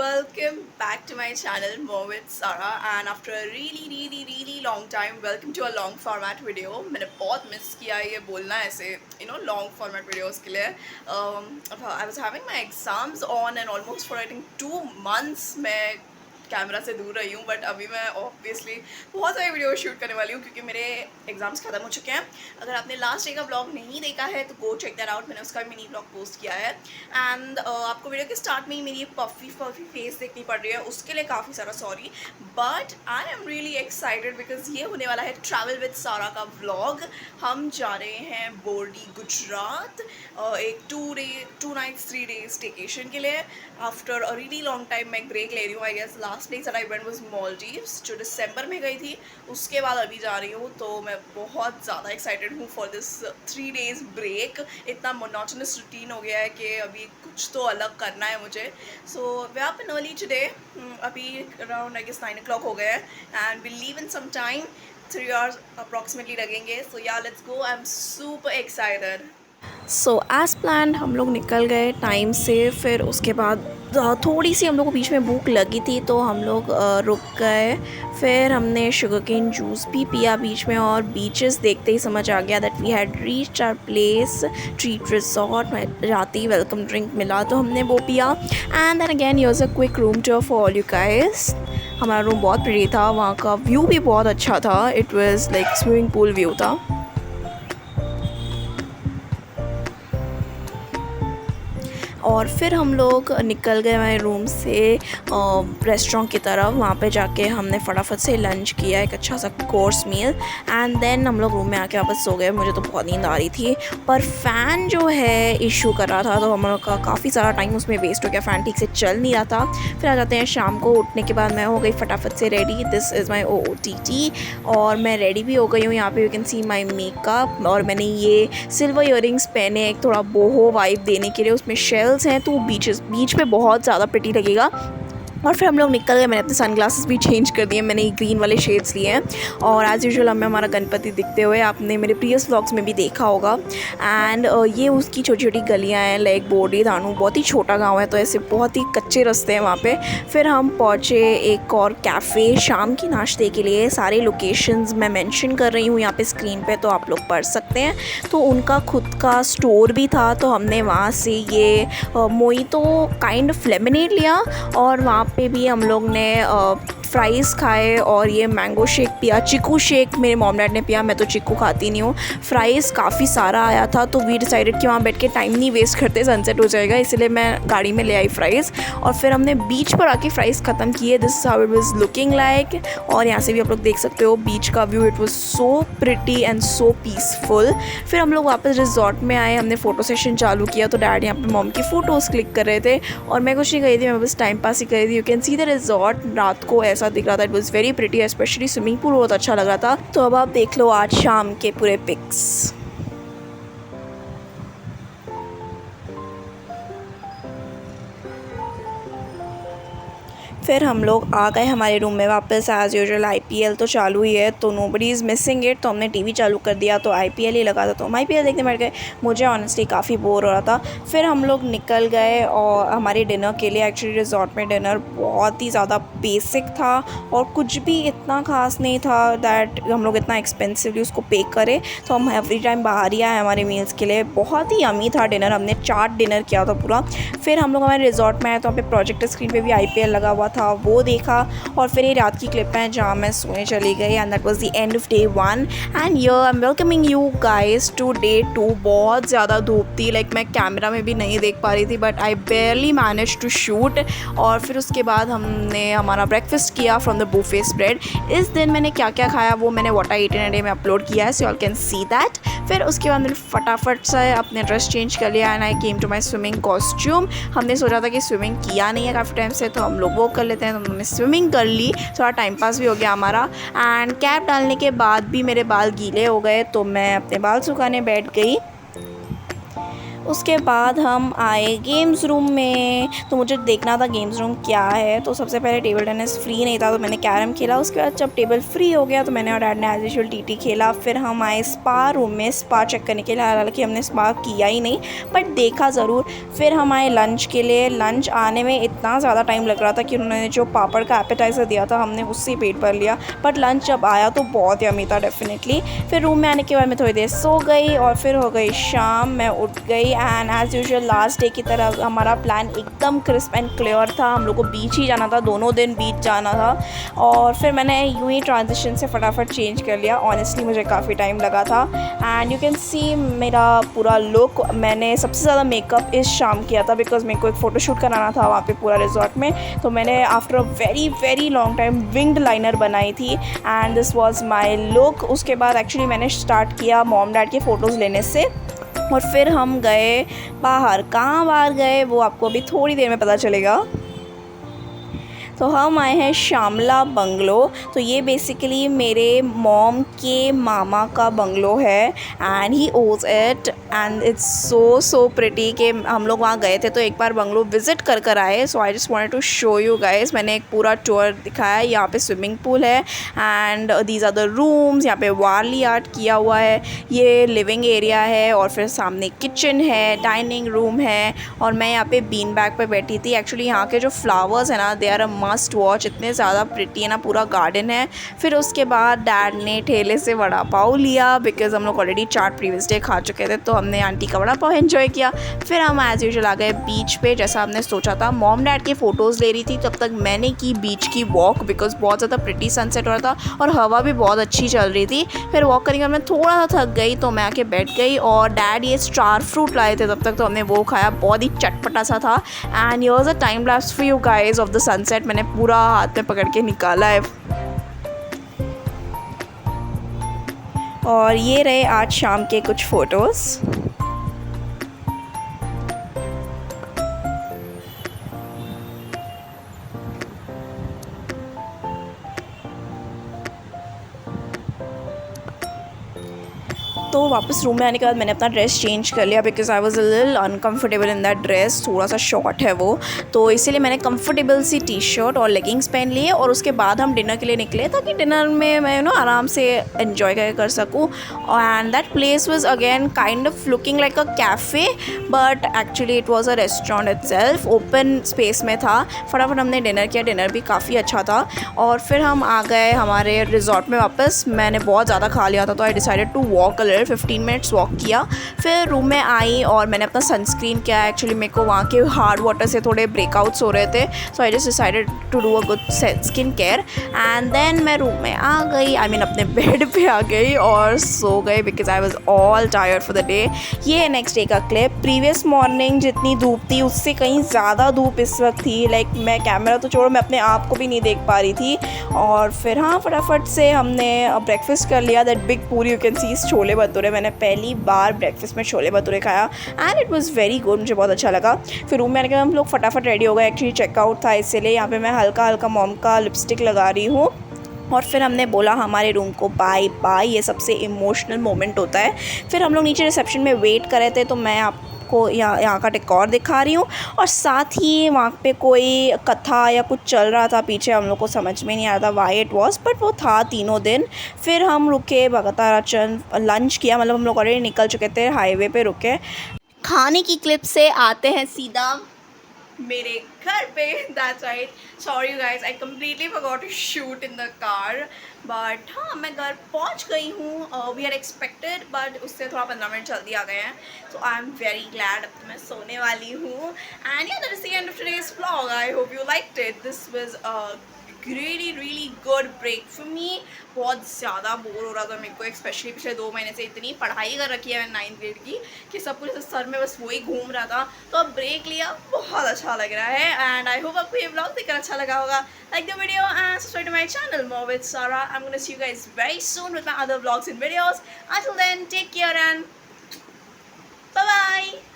Welcome back to my channel More with Sarah, and after a really long time welcome to a long format video. मैंने बहुत miss किया ये बोलना ऐसे long format videos के लिए. I was having my exams on and almost for I think 2 months मैं camera से दूर रही हूँ, बट अभी मैं ऑब्वियसली बहुत सारे वीडियो शूट करने वाली हूँ क्योंकि मेरे एग्जाम्स ख़त्म हो चुके हैं. अगर आपने लास्ट डे का व्लॉग नहीं देखा है तो गो चेक दैट आउट. मैंने उसका मिनी व्लॉग पोस्ट किया है. एंड आपको वीडियो के स्टार्ट में ही मेरी पफी फेस देखनी पड़ रही है, उसके लिए काफ़ी सारा sorry. But I am really excited because ये होने वाला है ट्रैवल विद सारा का व्लॉग. हम जा रहे हैं बोर्डी गुजरात, एक 2 nights 3 days स्टेकेशन के लिए. After a really long time मैं ब्रेक ले रही हूँ. I guess last place that I went was Maldives, जो दिसंबर में गई थी. उसके बाद अभी जा रही हूँ, तो मैं बहुत ज़्यादा एक्साइटेड हूँ फॉर दिस 3 days ब्रेक. इतना मोनोटोनस रूटीन हो गया है कि अभी कुछ तो अलग करना है मुझे. So we up in early today. अभी अराउंड आई गेस 9 o'clock हो गया है and will leave in some time. 3 hours approximately लगेंगे. So yeah let's go. I am super excited. So as plan हम लोग निकल गए टाइम से. फिर उसके बाद थोड़ी सी हम लोग को बीच में भूख लगी थी तो हम लोग रुक गए. फिर हमने शुगर केन जूस भी पिया बीच में, और बीचेस देखते ही समझ आ गया that we had reached our place treat resort. जाते ही वेलकम ड्रिंक मिला तो हमने वो पिया. And then again here's a quick room tour for all you guys. हमारा रूम बहुत प्रिटी था, वहाँ का व्यू भी बहुत अच्छा था. It was like swimming pool view था. और फिर हम लोग निकल गए हमारे रूम से रेस्टोरेंट की तरफ. वहाँ पे जाके हमने फटाफट से लंच किया, एक अच्छा सा कोर्स मील. एंड देन हम लोग रूम में आके वापस सो गए. मुझे तो बहुत नींद आ रही थी, पर फ़ैन जो है इशू कर रहा था, तो हम लोग का काफ़ी सारा टाइम उसमें वेस्ट हो गया. फ़ैन ठीक से चल नहीं रहा था. फिर आ जाते हैं शाम को. उठने के बाद मैं हो गई फटाफट से ready. This is my OOTD और मैं रेडी भी हो गई हूँ. यहाँ पे you can see my makeup. और मैंने ये सिल्वर ईयरिंग्स पहने, एक थोड़ा बोहो वाइब देने के लिए. उसमें शेल्स हैं तो बीच पे बहुत ज़्यादा प्रिटी लगेगा. और फिर हम लोग निकल गए. मैंने अपने सनग्लासेस भी चेंज कर दिए. मैंने ग्रीन वाले शेड्स लिए हैं. और एज़ यूजुअल हमें हमारा गणपति दिखते हुए आपने मेरे प्रीवियस व्लॉग्स में भी देखा होगा. एंड ये उसकी छोटी छोटी गलियाँ हैं, लाइक बोर्डी धानू. बहुत ही छोटा गांव है, तो ऐसे बहुत ही कच्चे रास्ते हैं वहाँ पे. फिर हम पहुँचे एक और कैफ़े शाम की नाश्ते के लिए. सारे लोकेशंस मैं मेंशन कर रही हूँ यहाँ पे स्क्रीन पे, तो आप लोग पढ़ सकते हैं. तो उनका खुद का स्टोर भी था, तो हमने वहाँ से ये मोइतो काइंड ऑफ लेमनेड लिया. और वहाँ पे भी हम लोग ने फ्राइज़ खाए और ये मैंगो शेक पिया. चीकू शेक मेरे मॉम डैड ने पिया, मैं तो चीकू खाती नहीं हूँ. फ्राइज़ काफ़ी सारा आया था, तो वी डिसाइडेड कि वहाँ बैठ के टाइम नहीं वेस्ट करते, सनसेट हो जाएगा, इसलिए मैं गाड़ी में ले आई फ्राइज़. और फिर हमने बीच पर आके फ़्राइज़ ख़त्म किए. This is how it was looking like. और यहाँ से भी आप लोग देख सकते हो बीच का view. It was so pretty and so peaceful. फिर हम लोग वापस रिजॉर्ट में आए. हमने फ़ोटो सेशन चालू किया, तो डैड यहाँ पे मॉम की फ़ोटोज़ क्लिक कर रहे थे और मैं कुछ नहीं करी थी, मैं बस टाइम पास ही करी थी. You can see the resort. रात को ऐसा दिख रहा था. It was very pretty, specially swimming pool बहुत अच्छा लग रहा था. तो अब आप देख लो आज शाम के पूरे पिक्स. फिर हम लोग आ गए हमारे रूम में वापस. एज़ यूजुअल IPL तो चालू ही है, तो नोबडी इज़ मिसिंग इट. तो हमने टीवी चालू कर दिया, तो IPL ही लगा था, तो हम IPL देखने बैठ गए. मुझे ऑनेस्टली काफ़ी बोर हो रहा था. फिर हम लोग निकल गए और हमारे डिनर के लिए. एक्चुअली रिजॉर्ट में डिनर बहुत ही ज़्यादा बेसिक था और कुछ भी इतना ख़ास नहीं था दैट हम लोग इतना एक्सपेंसिवली उसको पे करें. तो हम एवरी टाइम बाहर ही आए हमारे मील्स के लिए. बहुत ही यमी था डिनर. हमने 4 डिनर किया था पूरा. फिर हम लोग हमारे रिजॉर्ट में आए, तो वहाँ पे प्रोजेक्टर स्क्रीन पे भी IPL लगा हुआ था, वो देखा. और फिर ये रात की क्लिप है जहाँ मैं सोने चली गई. And that was the end of day 1. And here I am welcoming you guys to day 2. बहुत ज़्यादा धूप थी, लाइक मैं कैमरा में भी नहीं देख पा रही थी, but I barely manage to shoot. और फिर उसके बाद हमने हमारा ब्रेकफास्ट किया फ्रॉम द बुफे स्प्रेड. इस दिन मैंने क्या क्या खाया वो मैंने what I ate in a day में अपलोड किया है, so you all can see that. फिर उसके बाद मैंने फटाफट से अपने ड्रेस चेंज कर लिया and I came to my swimming costume. हमने सोचा था कि स्विमिंग किया नहीं है काफ़ी टाइम से, तो हम लोग वो कर लेते हैं. तो हमने स्विमिंग कर ली, थोड़ा टाइम पास भी हो गया हमारा. एंड कैप डालने के बाद भी मेरे बाल गीले हो गए, तो मैं अपने बाल सुखाने बैठ गई. उसके बाद हम आए गेम्स रूम में। तो मुझे देखना था गेम्स रूम क्या है। तो सबसे पहले टेबल टेनिस फ्री नहीं था तो मैंने कैरम खेला। उसके बाद जब टेबल फ्री हो गया तो मैंने और डैड ने एज यूजुअल टीटी खेला। फिर हम आए स्पा रूम में स्पा चेक करने के लिए। हालांकि हमने स्पा किया ही नहीं बट देखा ज़रूर। फिर हम आए लंच के लिए। लंच आने में इतना ज़्यादा टाइम लग रहा था कि उन्होंने जो पापड़ का एपेटाइज़र दिया था हमने उससे पेट भर लिया। बट लंच जब आया तो बहुत यम्मी था डेफिनेटली। फिर रूम में आने के बाद मैं थोड़ी देर सो गई और फिर हो गई शाम। मैं उठ गई and as usual last day की तरह हमारा प्लान एकदम क्रिस्प एंड क्लियर था। हम लोग को बीच ही जाना था, दोनों दिन बीच जाना था। और फिर मैंने यूँ ही ट्रांजिशन से फटाफट चेंज कर लिया। ऑनेस्टली मुझे काफ़ी टाइम लगा था एंड यू कैन सी मेरा पूरा लुक। मैंने सबसे ज़्यादा मेकअप इस शाम किया था बिकॉज मेरे को एक फ़ोटोशूट कराना था वहाँ पे पूरा रिजॉर्ट में। तो मैंने after a very very long time winged liner बनाई थी and this was my look. उसके बाद एक्चुअली मैंने स्टार्ट किया मॉम डैड के फ़ोटोज़ लेने से और फिर हम गए बाहर। कहाँ बाहर गए वो आपको अभी थोड़ी देर में पता चलेगा। तो हम आए हैं श्यामला बंगलो। तो ये बेसिकली मेरे मॉम के मामा का बंगलो है एंड ही ओज it and it's so pretty कि हम लोग वहाँ गए थे तो एक बार बंगलो विज़िट कर आए। So I just wanted to show you guys. मैंने एक पूरा टूर दिखाया। यहाँ पे स्विमिंग पूल है and these are the rooms. यहाँ पे वारली आर्ट किया हुआ है। ये लिविंग एरिया है और फिर सामने किचन है, डाइनिंग रूम है और मैं यहाँ पे बीन बैग पे बैठी थी। एक्चुअली यहाँ के जो फ्लावर्स हैं ना they are a must watch. इतने ज़्यादा प्रिटी है ना, पूरा गार्डन है। फिर उसके बाद डैड ने ठेले से वड़ा पाव लिया बिकॉज हम लोग ऑलरेडी चाट प्रीवियस डे खा चुके थे तो हमने आंटी का वड़ा पाव एंजॉय किया। फिर हम एज यूजुअल आ गए बीच पे जैसा हमने सोचा था। मॉम डैड की फ़ोटोज़ ले रही थी तब तक मैंने की बीच की वॉक बिकॉज बहुत ज़्यादा प्रिटी सनसेट हो रहा था और हवा भी बहुत अच्छी चल रही थी। फिर वॉक करने के बाद मैं थोड़ा सा थक गई तो मैं आके बैठ गई और डैड ये स्टार फ्रूट लाए थे तब तक तो हमने वो खाया। बहुत ही चटपटा सा था and here was a time lapse for you guys of the sunset. मैंने पूरा हाथ में पकड़ के निकाला है। और ये रहे आज शाम के कुछ फ़ोटोज़। तो वापस रूम में आने के बाद मैंने अपना ड्रेस चेंज कर लिया because I was a little uncomfortable in that dress. थोड़ा सा शॉर्ट है वो तो इसीलिए मैंने कंफर्टेबल सी टी शर्ट और लेगिंग्स पहन लिए और उसके बाद हम डिनर के लिए निकले ताकि डिनर में मैं आराम से इन्जॉय कर सकूँ। And that place was again kind of looking like a cafe but actually it was a restaurant itself. Open space में था। फटाफट हमने डिनर किया। डिनर भी काफ़ी अच्छा था और फिर हम आ गए हमारे रिजॉर्ट में वापस। मैंने बहुत ज़्यादा खा लिया था तो I decided to walk 15 minutes walk किया। फिर रूम में आई और मैंने अपना सनस्क्रीन किया। एक्चुअली मेरे को वहाँ के हार्ड वाटर से थोड़े ब्रेकआउट्स हो रहे थे so I just decided to do a good skin care and then मैं रूम में आ गई। आई मीन अपने बेड पे आ गई और सो गई because I was all tired for the day. ये है नेक्स्ट डे का क्लिप। प्रीवियस मॉर्निंग जितनी धूप थी उससे कहीं ज़्यादा धूप इस वक्त थी। लाइक मैं कैमरा तो छोड़ो मैं अपने आप को भी नहीं देख पा रही थी। और फिर हाँ फटाफट से हमने ब्रेकफास्ट कर लिया। दैट बिग पूरी you can see chole bhature. मैंने पहली बार ब्रेकफास्ट में छोले भटूरे खाया and it was very good. मुझे बहुत अच्छा लगा। फिर रूम में आने के बाद हम लोग फटाफट रेडी हो गए। एक्चुअली चेकआउट था इसीलिए यहाँ पे मैं हल्का हल्का मॉम का लिपस्टिक लगा रही हूँ और फिर हमने बोला हमारे रूम को बाय बाय। ये सबसे इमोशनल मोमेंट होता है। फिर हम लोग नीचे रिसेप्शन में वेट कर रहे थे तो मैं आपको यहाँ का डेकोर दिखा रही हूँ और साथ ही वहाँ पे कोई कथा या कुछ चल रहा था पीछे। हम लोग को समझ में नहीं आ रहा था वाई इट वॉज बट वो था तीनों दिन। फिर हम रुके भगताराचन लंच किया। मतलब हम लोग ऑलरेडी निकल चुके थे, हाईवे पे रुके। खाने की क्लिप से आते हैं सीधा मेरे घर पे। That's right, sorry guys I completely forgot to shoot in the car but हाँ मैं घर पहुंच गई हूँ। वी आर एक्सपेक्टेड बट उससे थोड़ा 15 मिनट जल्दी आ गए हैं सो आई एम वेरी ग्लैड। अब तो मैं सोने वाली हूँ एंड या that is the end of today's vlog. I hope you liked it. This was a really good break for me। बहुत ज़्यादा बोर हो रहा था मेरे को स्पेशली पिछले 2 महीने से। इतनी पढ़ाई कर रखी है मैंने 9th ग्रेड की कि सब कुछ सर में बस वही घूम रहा था तो अब ब्रेक लिया। बहुत अच्छा लग रहा है एंड आई होप आपको ये व्लॉग देखकर अच्छा लगा होगा। Like the video and subscribe to my channel more with Sara. I am gonna see you guys very soon with my other vlogs and videos. Until then, take care and bye bye।